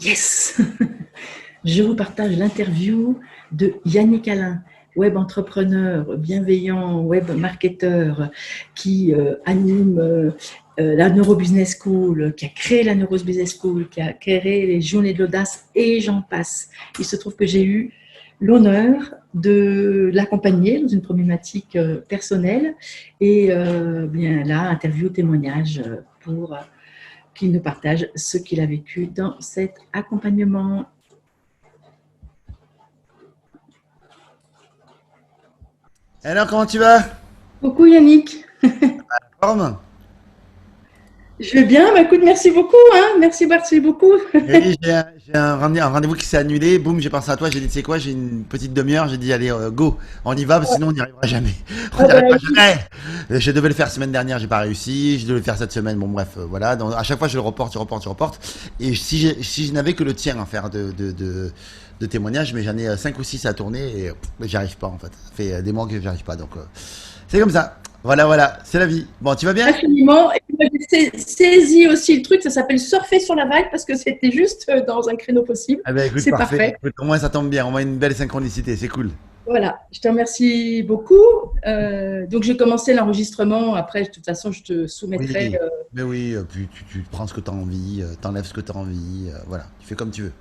Yes. Je vous partage l'interview de Yannick Alain, web entrepreneur, bienveillant, web marketeur, qui anime la Neurobusiness School, qui a créé la Neurobusiness School, qui a créé les Journées de l'Audace et j'en passe. Il se trouve que j'ai eu l'honneur de l'accompagner dans une problématique personnelle et bien là, interview, témoignage pour qu'il nous partage ce qu'il a vécu dans cet accompagnement. Alors, comment tu vas? Coucou Yannick. Forme? Je vais bien, bah, écoute, merci beaucoup, hein. Merci beaucoup. Oui, j'ai un rendez-vous qui s'est annulé. Boum, j'ai pensé à toi. J'ai dit, tu sais quoi, j'ai une petite demi-heure. J'ai dit, allez, go, on y va, parce que sinon on n'y arrivera jamais. On Ah n'y bah, arrivera jamais. Je devais le faire semaine dernière, j'ai pas réussi. Je devais le faire cette semaine. Bon, bref, voilà. Donc, à chaque fois, je le reporte, je reporte. Et si je n'avais que le tien à faire de témoignages, mais j'en ai 5 ou 6 à tourner et j'y arrive pas en fait. Ça fait des mois que j'y arrive pas. Donc, c'est comme ça. Voilà, voilà, c'est la vie. Bon, tu vas bien? infiniment. Et moi, j'ai saisi aussi le truc, ça s'appelle surfer sur la vague parce que c'était juste dans un créneau possible. Eh ben, écoute, C'est parfait. parfait. Écoute, au moins, ça tombe bien. Au moins, une belle synchronicité. C'est cool. Voilà, je te remercie beaucoup. Donc, j'ai commencé l'enregistrement. Après, de toute façon, je te soumettrai. Oui, mais oui, puis tu prends ce que tu as envie, t'enlèves ce que tu as envie, voilà, tu fais comme tu veux.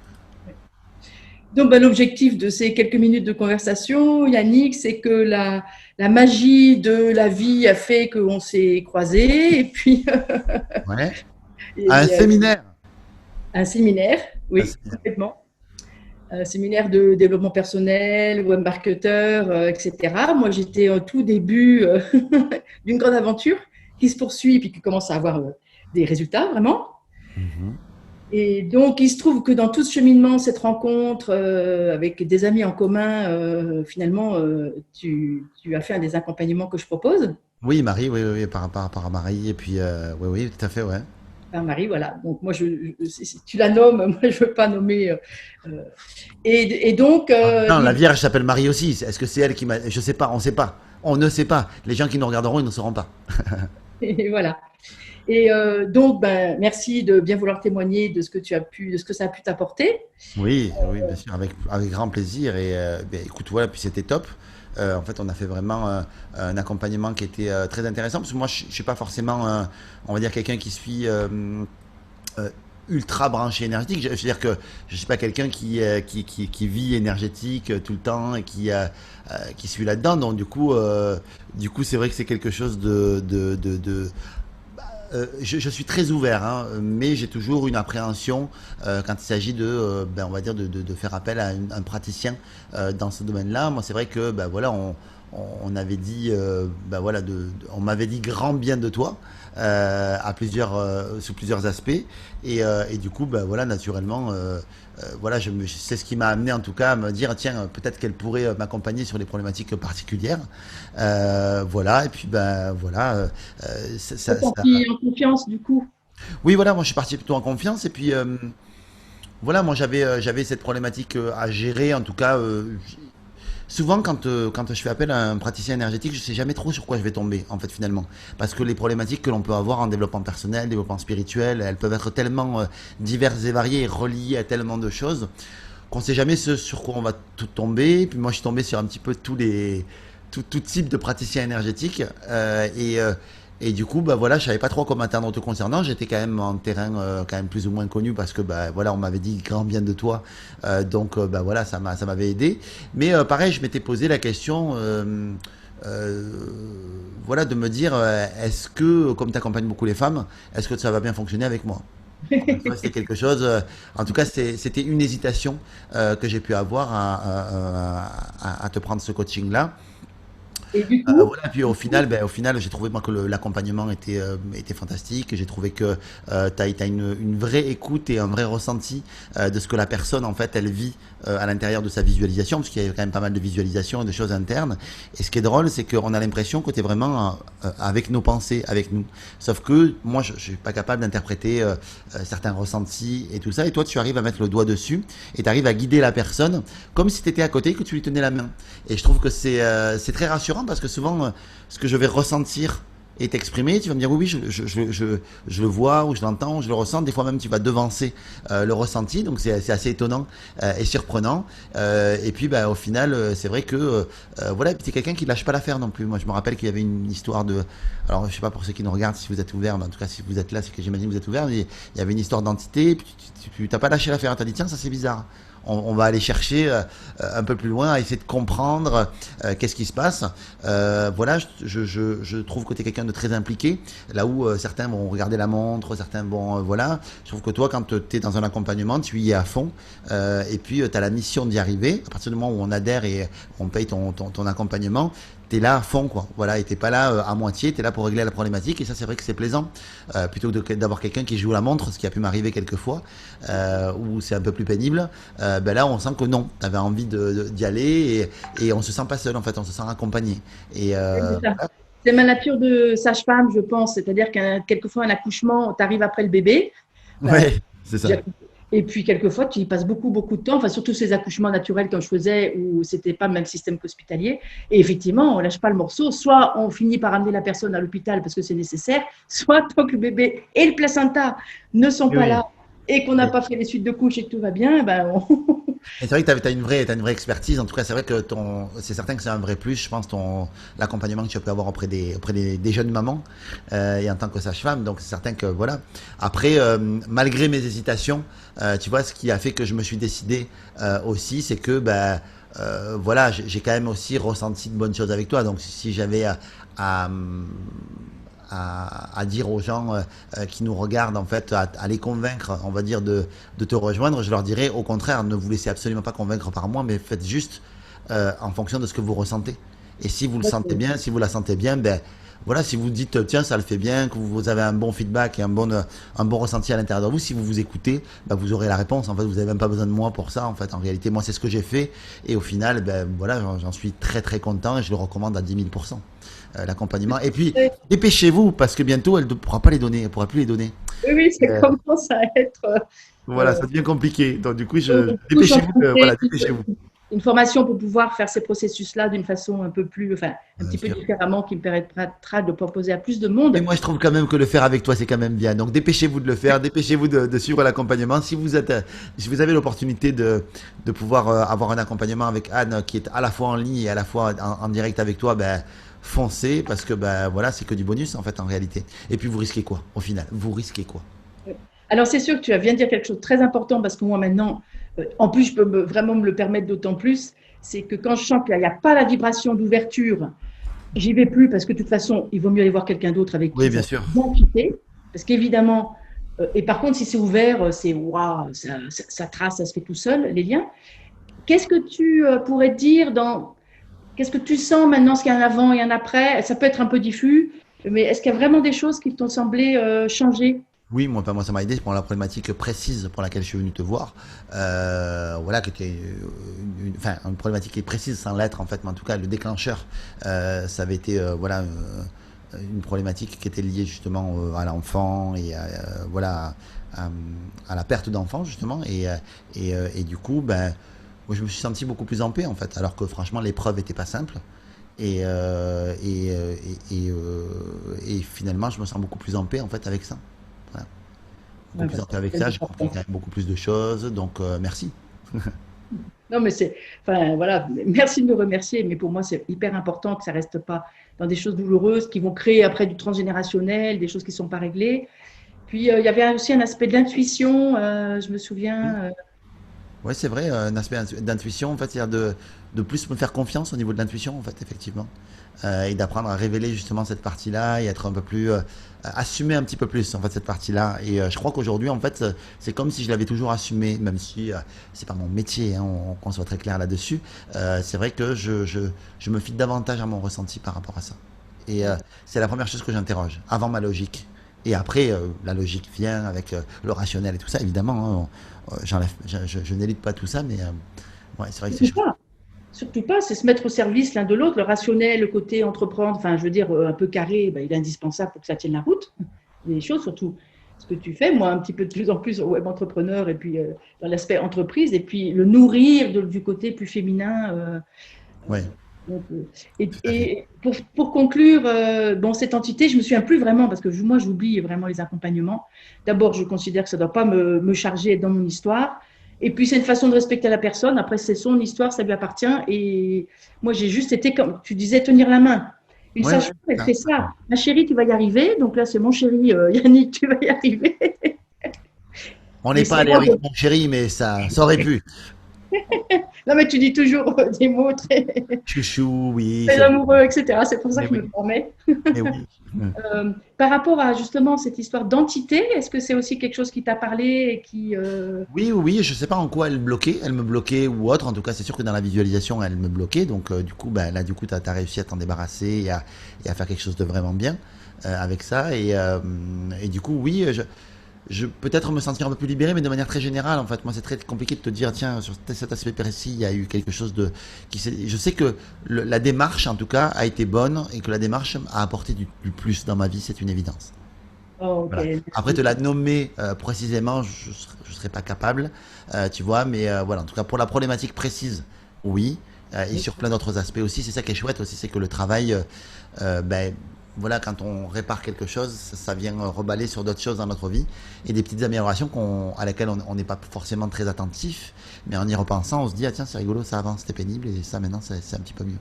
Donc, ben, l'objectif de ces quelques minutes de conversation, Yannick, c'est que la magie de la vie a fait qu'on s'est croisés. Et puis, Ouais. et, Un séminaire. un séminaire, Un oui, séminaire. complètement. Un séminaire de développement personnel, web marketeur, etc. Moi, j'étais au tout début d'une grande aventure qui se poursuit et puis qui commence à avoir des résultats vraiment. Mhm. Et donc, il se trouve que dans tout ce cheminement, cette rencontre avec des amis en commun, finalement, tu as fait un des accompagnements que je propose. Oui, Marie, oui, oui, oui, par Marie, et puis, oui, oui, tout à fait, ouais. Enfin, Marie, voilà. Donc, moi, si tu la nommes, moi, je ne veux pas nommer. Et donc, Ah, non, la Vierge s'appelle Marie aussi. Est-ce que c'est elle qui m'a. Je sais pas, on sait pas. On ne sait pas. Les gens qui nous regarderont, ils ne sauront pas. et voilà. Et donc, ben, merci de bien vouloir témoigner de ce que tu as pu, de ce que ça a pu t'apporter. Oui, oui, bien sûr, avec grand plaisir. Et ben, écoute, voilà, puis c'était top. En fait, on a fait vraiment un accompagnement qui était très intéressant. Parce que moi, je suis pas forcément, on va dire, quelqu'un qui suit euh, ultra branché énergétique. Je veux dire que je suis pas quelqu'un qui vit énergétique tout le temps et qui suit là-dedans. Donc, du coup, c'est vrai que c'est quelque chose je suis très ouvert, hein, mais j'ai toujours une appréhension quand il s'agit on va dire de faire appel à un praticien dans ce domaine-là. Moi, c'est vrai que, ben voilà, on avait dit, voilà, on m'avait dit grand bien de toi sous plusieurs aspects, et du coup, ben voilà, naturellement, voilà, c'est ce qui m'a amené en tout cas à me dire, tiens, peut-être qu'elle pourrait m'accompagner sur des problématiques particulières. Voilà, et puis ben voilà, Senti en confiance, du coup. oui, voilà, moi je suis parti plutôt en confiance, et puis voilà, moi j'avais cette problématique à gérer, en tout cas. Souvent, quand je fais appel à un praticien énergétique, je sais jamais trop sur quoi je vais tomber, en fait, finalement. Parce que les problématiques que l'on peut avoir en développement personnel, développement spirituel, elles peuvent être tellement diverses et variées et reliées à tellement de choses qu'on sait jamais ce sur quoi on va tout tomber. Puis moi, je suis tombé sur un petit peu tout type de praticiens énergétiques. Et du coup, bah voilà, je savais pas trop comment m'attendre te concernant. J'étais quand même en terrain quand même plus ou moins connu parce que bah voilà, on m'avait dit grand bien de toi. Donc bah voilà, ça m'avait aidé. Mais pareil, je m'étais posé la question. Euh, voilà, de me dire, est-ce que, comme tu accompagnes beaucoup les femmes, est-ce que ça va bien fonctionner avec moi? Encore une fois, c'était quelque chose. En tout cas, c'était une hésitation que j'ai pu avoir à te prendre ce coaching-là. Et du coup, Voilà, puis au final, j'ai trouvé moi que l'accompagnement était fantastique. J'ai trouvé que tu as une vraie écoute et un vrai ressenti de ce que la personne en fait elle vit à l'intérieur de sa visualisation, parce qu'il y a quand même pas mal de visualisations et de choses internes. Et ce qui est drôle, c'est qu'on a l'impression que tu es vraiment avec nos pensées, avec nous. Sauf que moi, je suis pas capable d'interpréter certains ressentis et tout ça. Et toi, tu arrives à mettre le doigt dessus et tu arrives à guider la personne comme si tu étais à côté, que tu lui tenais la main. Et je trouve que c'est très rassurant parce que souvent, ce que je vais ressentir et t'exprimer, tu vas me dire oui, oui, je le vois, ou je l'entends, ou je le ressens. Des fois même, tu vas devancer le ressenti, donc c'est assez étonnant et surprenant. Et puis, bah, au final, c'est vrai que voilà, tu es quelqu'un qui lâche pas l'affaire non plus. Moi, je me rappelle qu'il y avait une histoire de, alors je sais pas pour ceux qui nous regardent si vous êtes ouverts, mais en tout cas si vous êtes là, c'est que j'imagine que vous êtes ouverts. Mais il y avait une histoire d'entité, et puis tu t'as pas lâché l'affaire, t'as dit tiens, ça c'est bizarre. On va aller chercher un peu plus loin, à essayer de comprendre qu'est-ce qui se passe. Voilà, je trouve que tu es quelqu'un de très impliqué, là où certains vont regarder la montre, certains vont... voilà, je trouve que toi, quand tu es dans un accompagnement, tu y es à fond, et puis tu as la mission d'y arriver. À partir du moment où on adhère et on paye ton accompagnement, t'es là à fond, quoi. Voilà, et t'es pas là à moitié, t'es là pour régler la problématique, et ça, c'est vrai que c'est plaisant, plutôt que d'avoir quelqu'un qui joue la montre, ce qui a pu m'arriver quelques fois, où c'est un peu plus pénible. Ben là, on sent que non, t'avais envie d'y aller, et on se sent pas seul, en fait, on se sent accompagné. Et C'est ça. C'est ma nature de sage-femme, je pense. C'est-à-dire qu'un quelquefois un accouchement, tu arrives après le bébé. Ben, ouais, c'est ça. et puis quelquefois, tu y passes beaucoup, beaucoup de temps. Enfin, surtout ces accouchements naturels quand je faisais où c'était pas le même système qu'hospitalier. Et effectivement, on lâche pas le morceau. Soit on finit par amener la personne à l'hôpital parce que c'est nécessaire, soit tant que le bébé et le placenta ne sont Oui, pas oui. là et qu'on n'a Et, pas fait les suites de couches et que tout va bien, ben et c'est vrai que t'as une vraie expertise. En tout cas, c'est vrai que c'est certain que c'est un vrai plus. Je pense l'accompagnement que tu peux avoir auprès des jeunes mamans et en tant que sage-femme. Donc c'est certain que voilà. Après, malgré mes hésitations, tu vois, ce qui a fait que je me suis décidé aussi, c'est que ben voilà, j'ai quand même aussi ressenti de bonnes choses avec toi. Donc si j'avais à, à dire aux gens qui nous regardent, en fait, à les convaincre, on va dire, de te rejoindre, je leur dirais au contraire, ne vous laissez absolument pas convaincre par moi, mais faites juste en fonction de ce que vous ressentez. Et si vous le sentez bien, si vous la sentez bien, ben voilà, si vous dites tiens, ça le fait bien, que vous avez un bon feedback et un bon ressenti à l'intérieur de vous, si vous vous écoutez, ben, vous aurez la réponse. En fait, vous n'avez même pas besoin de moi pour ça. En fait, en réalité, moi, c'est ce que j'ai fait. Et au final, ben voilà, j'en suis très très content et je le recommande à 10 000 l'accompagnement. Et puis, oui, dépêchez-vous parce que bientôt, elle ne pourra pas les donner, elle pourra plus les donner. oui, ça Euh, commence à être. voilà, Euh, ça devient compliqué. Donc, du coup, du coup, je suis en dépêchez-vous, train de voilà, créer dépêchez-vous. une formation pour pouvoir faire ces processus-là d'une façon un peu plus, enfin, un Bien petit peu sûr. différemment, qui me permettra de proposer à plus de Mais monde. moi, je trouve quand même que le faire avec toi, c'est quand même bien. Donc, dépêchez-vous de le faire, dépêchez-vous de suivre l'accompagnement. Si vous avez l'opportunité de pouvoir avoir un accompagnement avec Anne qui est à la fois en ligne et à la fois en direct avec toi, ben, foncez parce que ben, voilà, c'est que du bonus en fait en réalité. Et puis, vous risquez quoi au final? Vous risquez quoi? Alors, c'est sûr que tu viens de dire quelque chose de très important parce que moi, maintenant, en plus, je peux vraiment me le permettre d'autant plus, c'est que quand je sens qu'il n'y a pas la vibration d'ouverture, j'y vais plus parce que de toute façon, il vaut mieux aller voir quelqu'un d'autre avec Oui, qui bien ça sûr. va bien quitter. Parce qu'évidemment, et par contre, si c'est ouvert, c'est waouh, ça trace, ça se fait tout seul, les liens. Qu'est-ce que tu pourrais dire dans. Qu'est-ce que tu sens maintenant, ce qu'il y a un avant et un après? Ça peut être un peu diffus, mais est-ce qu'il y a vraiment des choses qui t'ont semblé changer? Oui, moi, ça m'a aidé pour la problématique précise pour laquelle je suis venu te voir. Voilà, qui était enfin, une problématique qui est précise sans l'être en fait, mais en tout cas le déclencheur, ça avait été voilà une problématique qui était liée justement à l'enfant et voilà à, à la perte d'enfant justement et du coup ben moi, je me suis senti beaucoup plus en paix en fait, alors que franchement l'épreuve était pas simple. Et finalement, je me sens beaucoup plus en paix en fait avec ça. Voilà. Beaucoup Ouais, plus bah, en paix avec c'est ça, j'ai compris important. quand même beaucoup plus de choses, donc merci. Non, mais c'est, enfin, voilà, merci de me remercier, mais pour moi, c'est hyper important que ça reste pas dans des choses douloureuses qui vont créer après du transgénérationnel, des choses qui sont pas réglées. Puis, il y avait aussi un aspect de l'intuition, je me Oui, souviens. ouais, c'est vrai, un aspect d'intuition, en fait, c'est-à-dire de plus me faire confiance au niveau de l'intuition, en fait, effectivement. Et d'apprendre à révéler justement cette partie-là et être un peu plus assumer un petit peu plus en fait cette partie-là. Et je crois qu'aujourd'hui en fait c'est comme si je l'avais toujours assumé, même si c'est pas mon métier, hein, qu'on soit très clair là-dessus. C'est vrai que je me fie davantage à mon ressenti par rapport à ça. Et c'est la première chose que j'interroge avant ma logique. Et après, la logique vient avec le rationnel et tout ça, évidemment. Hein, je n'élite pas tout ça, mais ouais, c'est vrai que c'est Surtout chouette. pas, surtout pas, c'est se mettre au service l'un de l'autre. Le rationnel, le côté entreprendre, enfin, je veux dire, un peu carré, ben, il est indispensable pour que ça tienne la route. Les choses, surtout ce que tu fais, moi, un petit peu de plus en plus au web entrepreneur et puis dans l'aspect entreprise, et puis le nourrir du côté plus féminin. Ouais. Donc, Tout à fait. et pour conclure, bon, cette entité, je me souviens plus vraiment parce que moi, j'oublie vraiment les accompagnements. D'abord, je considère que ça ne doit pas me charger dans mon histoire. Et puis, c'est une façon de respecter la personne. Après, c'est son histoire, ça lui appartient. Et moi, j'ai juste été, comme tu disais, tenir la main. Une Ouais, ouais, sage-femme, elle c'est fait ça. ça. Ma chérie, tu vas y arriver. Donc là, c'est mon chéri Yannick, tu vas y arriver. On n'est Et pas c'est allé moi. avec mon chéri, mais ça aurait pu. Non, mais tu dis toujours des mots très, Chouchou, oui, très c'est vrai. amoureux, etc. C'est pour ça Mais que je me oui, permets. mais oui. Par rapport à justement cette histoire d'entité, est-ce que c'est aussi quelque chose qui t'a parlé et qui… Oui, oui, oui, je sais pas en quoi elle me bloquait ou autre. En tout cas, c'est sûr que dans la visualisation, elle me bloquait. Donc, du coup, ben, là, du coup, tu as réussi à t'en débarrasser et à faire quelque chose de vraiment bien avec ça. Et du coup, oui, je peut-être me sentir un peu plus libéré, mais de manière très générale, en fait. Moi, c'est très compliqué de te dire, tiens, sur cet aspect précis, il y a eu quelque chose de… Je sais que la démarche, en tout cas, a été bonne et que la démarche a apporté du plus dans ma vie, c'est une évidence. Oh, ok, Voilà. Après, te merci. la nommer précisément, je serais pas capable, tu vois, mais voilà, en tout cas, pour la problématique précise, oui, et sur plein d'autres aspects aussi, c'est ça qui est chouette aussi, c'est que le travail, ben, voilà, quand on répare quelque chose, ça vient reballer sur d'autres choses dans notre vie, et des petites améliorations à laquelle on n'est pas forcément très attentif, mais en y repensant, on se dit, ah tiens, c'est rigolo, ça avant c'était pénible, et ça maintenant, c'est un petit peu mieux.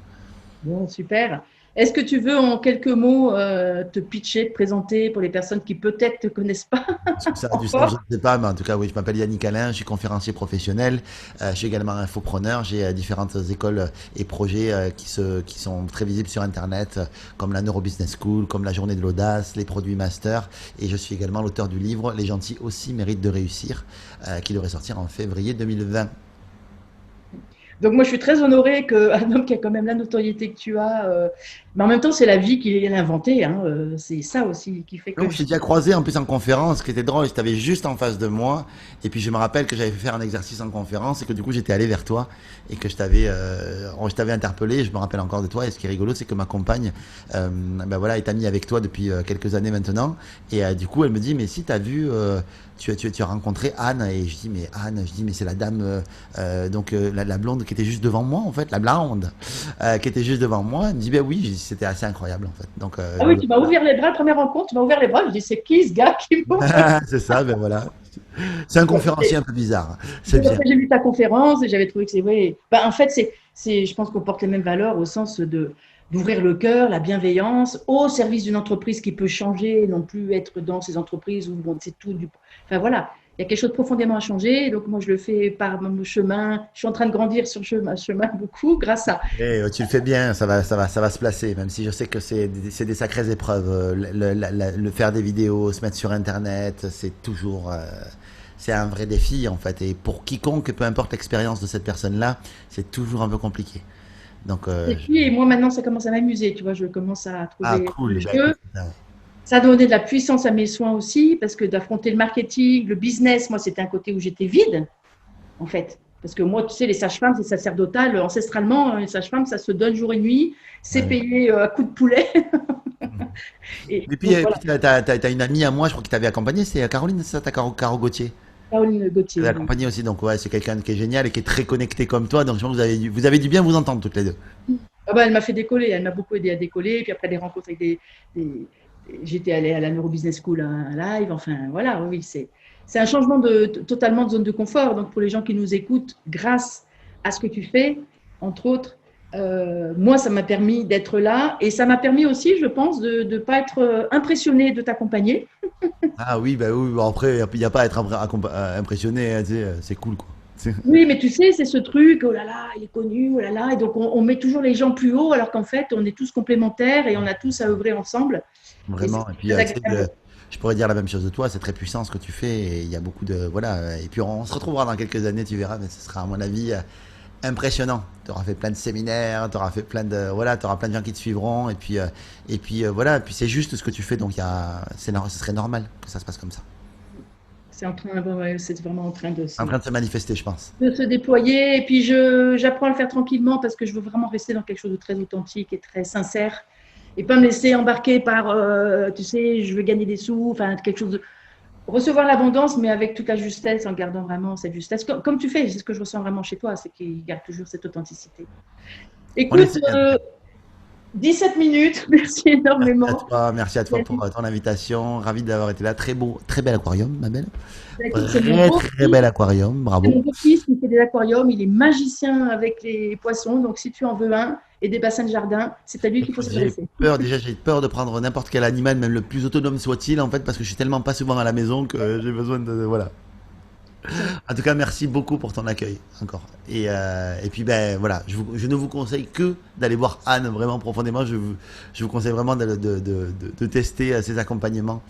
Bon, super. Est-ce que tu veux en quelques mots te pitcher, te présenter pour les personnes qui peut-être ne te connaissent pas Est-ce que ça a du sens? Je encore? ne sais pas, mais en tout cas, oui, je m'appelle Yannick Alain, je suis conférencier professionnel, je suis également infopreneur, j'ai différentes écoles et projets qui sont très visibles sur Internet, comme la Neurobusiness School, comme la Journée de l'Audace, les produits master, et je suis également l'auteur du livre Les gentils aussi méritent de réussir, qui devrait sortir en février 2020. Donc moi, je suis très honorée qu'un homme qui a quand même la notoriété que tu as, mais en même temps, c'est la vie qui l'a inventé. Hein, c'est ça aussi qui fait que Non, je t'ai déjà croisé en plus en conférence, ce qui était drôle, j'étais juste en face de moi, et puis je me rappelle que j'avais fait faire un exercice en conférence, et que du coup j'étais allé vers toi, et que je t'avais interpellé, je me rappelle encore de toi, et ce qui est rigolo, c'est que ma compagne, ben voilà, est amie avec toi depuis quelques années maintenant, et du coup elle me dit, mais si t'as vu, tu as rencontré Anne, et je dis, mais Anne, je dis, mais c'est la dame, la blonde qui était juste devant moi, en fait, la blonde, qui était juste devant moi, elle me dit, ben oui, c'était assez incroyable, en fait, donc Ah oui, tu m'as ouvert les bras, la première rencontre, tu m'as ouvert les bras, je dis c'est qui ce gars qui m'ouvre? c'est ça, ben voilà. C'est un Bon, conférencier un peu bizarre. C'est donc bien. après, j'ai lu ta conférence et j'avais trouvé que c'est vrai. Ben, en fait, je pense qu'on porte les mêmes valeurs au sens d'ouvrir le cœur, la bienveillance, au service d'une entreprise qui peut changer, non plus être dans ces entreprises où bon, c'est tout du. Enfin voilà, il y a quelque chose de profondément à changer. Donc moi, je le fais par mon chemin. Je suis en train de grandir sur chemin beaucoup grâce à. Et tu le fais bien, ça va se placer, même si je sais que c'est des sacrées épreuves. Le faire des vidéos, se mettre sur Internet, c'est toujours, c'est un vrai défi en fait. Et pour quiconque, peu importe l'expérience de cette personne-là, c'est toujours un peu compliqué. Donc, Et puis, moi, maintenant, ça commence à m'amuser. Tu vois, je commence à ah trouver le cool, bah écoute, jeu. Ça a donné de la puissance à mes soins aussi, parce que d'affronter le marketing, le business, moi, c'était un côté où j'étais vide, en fait. Parce que moi, tu sais, les sages-femmes, c'est sacerdotal. Ancestralement, les sages-femmes, ça se donne jour et nuit. C'est ouais, ouais. payé à coup de poulet. Et Et puis, donc, voilà, t'as une amie à moi, je crois, qui t'avait accompagné, c'est Caroline, c'est ça, Caro Gauthier. Caroline Elle Gauthier. est Oui. accompagnée aussi, donc ouais, c'est quelqu'un qui est génial et qui est très connecté comme toi, donc je pense que vous avez dû bien vous entendre toutes les deux. Ah bah, elle m'a fait décoller. Elle m'a beaucoup aidé à décoller. Et puis après, des rencontres avec des- j'étais allée à la Neurobusiness School un live. Enfin, voilà, oui, c'est un changement totalement de zone de confort. Donc, pour les gens qui nous écoutent, grâce à ce que tu fais, entre autres, moi, ça m'a permis d'être là. Et ça m'a permis aussi, je pense, de ne pas être impressionnée de t'accompagner. Ah oui, bah oui, bon, après, il n'y a pas à être impressionné, hein, tu sais, c'est cool, quoi. Oui, mais tu sais, c'est ce truc, oh là là, il est connu, oh là là. Et donc, on met toujours les gens plus haut, alors qu'en fait, on est tous complémentaires et on a tous à œuvrer ensemble. Et c'est Vraiment. Et puis, très tu sais, agréable. je pourrais dire la même chose de toi, c'est très puissant ce que tu fais, et il y a beaucoup de… Voilà, et puis on se retrouvera dans quelques années, tu verras, mais ce sera, à mon avis, impressionnant. Tu auras fait plein de séminaires, tu auras fait plein de… Voilà, tu auras plein de gens qui te suivront, et puis voilà, et puis c'est juste ce que tu fais, donc ce serait normal que ça se passe comme ça. C'est en train, ouais, c'est vraiment en train En train de se manifester, je pense. de se déployer. Et puis, j'apprends à le faire tranquillement parce que je veux vraiment rester dans quelque chose de très authentique et très sincère. Et pas me laisser embarquer par, tu sais, je veux gagner des sous, enfin, quelque chose de. Recevoir l'abondance, mais avec toute la justesse, en gardant vraiment cette justesse. Comme tu fais, c'est ce que je ressens vraiment chez toi, c'est qu'il garde toujours cette authenticité. On Écoute, essaie. 17 minutes, merci énormément. Merci à toi pour ton invitation. Ravi d'avoir été là. Très beau, très bel aquarium, ma belle. Bah, écoute, c'est mon Très très beau-fils, bel aquarium. c'est Bravo. mon beau-fils qui fait des aquariums, il est magicien avec les poissons, donc si tu en veux un et des bassins de jardin, c'est à lui qu'il faut Écoute, j'ai s'adresser. peur, déjà j'ai peur de prendre n'importe quel animal, même le plus autonome soit-il, en fait, parce que je suis tellement pas souvent à la maison que j'ai besoin voilà. En tout cas, merci beaucoup pour ton accueil, encore. Et puis, ben voilà, je ne vous conseille que d'aller voir Anne vraiment profondément. Je vous conseille vraiment de tester ces accompagnements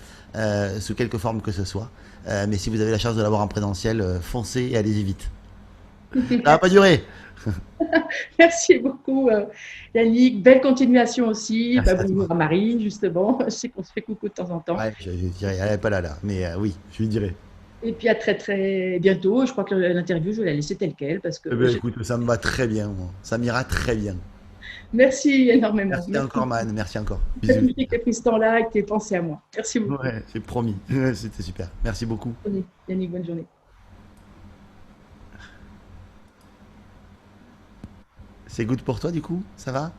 sous quelque forme que ce soit. Mais si vous avez la chance de l'avoir en présentiel, foncez et allez-y vite. Ça va pas durer. Merci beaucoup, Yannick. Belle continuation aussi. Bah, Merci à toi. bonjour à Marie, justement. Je sais qu'on se fait coucou de temps en temps. Ouais, je dirais, elle n'est pas là, mais oui, je lui dirai. Et puis à très très bientôt. Je crois que l'interview, je vais la laisser telle quelle parce Eh que ben, écoute, ça me va très bien, moi. Ça m'ira très bien. merci énormément. Merci Merci. encore, Man. Merci encore. Bisous. J'apprécie que tu aies pris ce temps-là et que tu aies pensé à moi. Merci beaucoup. Ouais, j'ai promis. C'était super. Merci beaucoup. Yannick, bonne journée. C'est good pour toi, du coup? Ça va?